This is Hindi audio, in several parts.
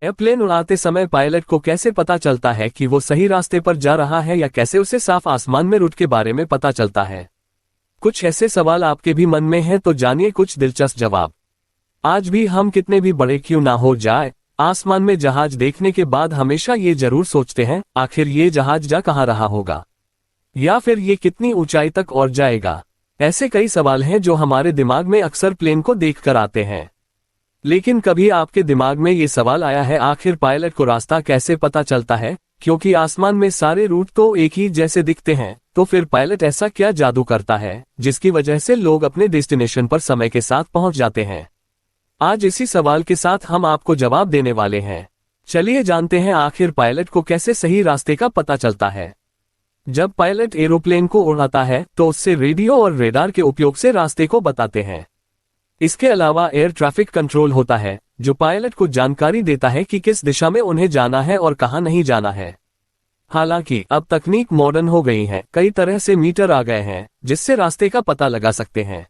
एयरप्लेन उड़ाते समय पायलट को कैसे पता चलता है कि वो सही रास्ते पर जा रहा है, या कैसे उसे साफ आसमान में रूट के बारे में पता चलता है? कुछ ऐसे सवाल आपके भी मन में हैं, तो जानिए कुछ दिलचस्प जवाब। आज भी हम कितने भी बड़े क्यों ना हो जाए, आसमान में जहाज देखने के बाद हमेशा ये जरूर सोचते हैं, आखिर ये जहाज जा कहाँ रहा होगा, या फिर ये कितनी ऊंचाई तक और जाएगा। ऐसे कई सवाल हैं जो हमारे दिमाग में अक्सर प्लेन को देखकर आते हैं। लेकिन कभी आपके दिमाग में ये सवाल आया है, आखिर पायलट को रास्ता कैसे पता चलता है? क्योंकि आसमान में सारे रूट तो एक ही जैसे दिखते हैं, तो फिर पायलट ऐसा क्या जादू करता है जिसकी वजह से लोग अपने डेस्टिनेशन पर समय के साथ पहुंच जाते हैं? आज इसी सवाल के साथ हम आपको जवाब देने वाले हैं। चलिए जानते हैं आखिर पायलट को कैसे सही रास्ते का पता चलता है। जब पायलट एरोप्लेन को उड़ाता है तो उससे रेडियो और रेडार के उपयोग से रास्ते को बताते हैं। इसके अलावा एयर ट्रैफिक कंट्रोल होता है जो पायलट को जानकारी देता है कि किस दिशा में उन्हें जाना है और कहां नहीं जाना है। हालांकि अब तकनीक मॉडर्न हो गई है, कई तरह से मीटर आ गए हैं जिससे रास्ते का पता लगा सकते हैं।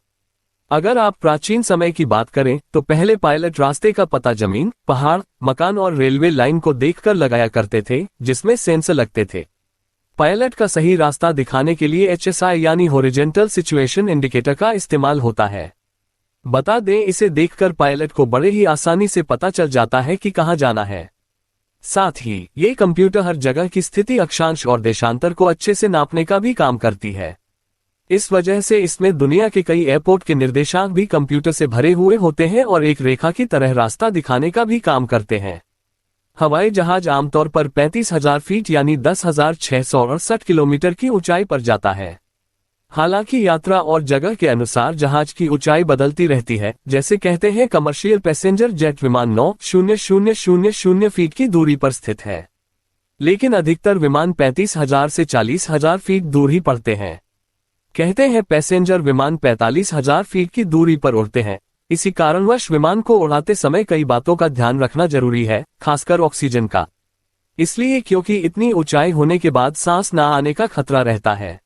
अगर आप प्राचीन समय की बात करें तो पहले पायलट रास्ते का पता जमीन, पहाड़, मकान और रेलवे लाइन को देखकर लगाया करते थे, जिसमें सेंसर लगते थे। पायलट का सही रास्ता दिखाने के लिए HSI यानी हॉरिजॉन्टल सिचुएशन इंडिकेटर का इस्तेमाल होता है। बता दें, इसे देखकर पायलट को बड़े ही आसानी से पता चल जाता है कि कहां जाना है। साथ ही ये कंप्यूटर हर जगह की स्थिति, अक्षांश और देशांतर को अच्छे से नापने का भी काम करती है। इस वजह से इसमें दुनिया के कई एयरपोर्ट के निर्देशांक भी कंप्यूटर से भरे हुए होते हैं और एक रेखा की तरह रास्ता दिखाने का भी काम करते हैं। हवाई जहाज आमतौर पर 35,000 फीट यानी 10,668 किलोमीटर की ऊंचाई पर जाता है। हालांकि यात्रा और जगह के अनुसार जहाज की ऊंचाई बदलती रहती है। जैसे कहते हैं, कमर्शियल पैसेंजर जेट विमान 9,000 फीट की दूरी पर स्थित है, लेकिन अधिकतर विमान 35,000 से 40,000 फीट दूर ही पड़ते हैं। कहते हैं पैसेंजर विमान 45,000 फीट की दूरी पर उड़ते हैं। इसी कारणवश विमान को उड़ाते समय कई बातों का ध्यान रखना जरूरी है, खासकर ऑक्सीजन का। इसलिए क्योंकि इतनी ऊंचाई होने के बाद सांस न आने का खतरा रहता है।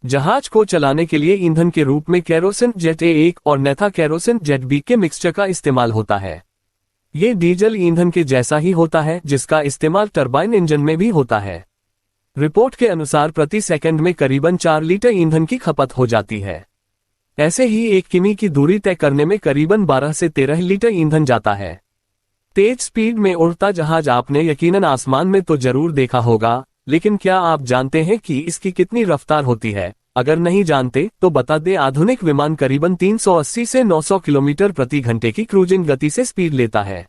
जहाज को चलाने के लिए ईंधन के रूप में केरोसिन जेट A1 और नेथा केरोसिन जेट B के मिक्सचर का इस्तेमाल होता है। ये डीजल ईंधन के जैसा ही होता है, जिसका इस्तेमाल टरबाइन इंजन में भी होता है। रिपोर्ट के अनुसार प्रति सेकंड में करीबन 4 लीटर ईंधन की खपत हो जाती है। ऐसे ही 1 किमी की दूरी तय करने में करीबन 12 से 13 लीटर ईंधन जाता है। तेज स्पीड में उड़ता जहाज आपने यकीनन आसमान में तो जरूर देखा होगा, लेकिन क्या आप जानते हैं कि इसकी कितनी रफ्तार होती है? अगर नहीं जानते तो बता दें, आधुनिक विमान करीबन 380 से 900 किलोमीटर प्रति घंटे की क्रूजिंग गति से स्पीड लेता है।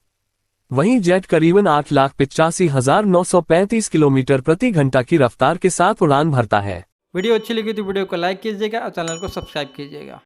वहीं जेट करीबन 8,85,935 किलोमीटर प्रति घंटा की रफ्तार के साथ उड़ान भरता है। वीडियो अच्छी लगी तो वीडियो को लाइक कीजिएगा और चैनल को सब्सक्राइब कीजिएगा।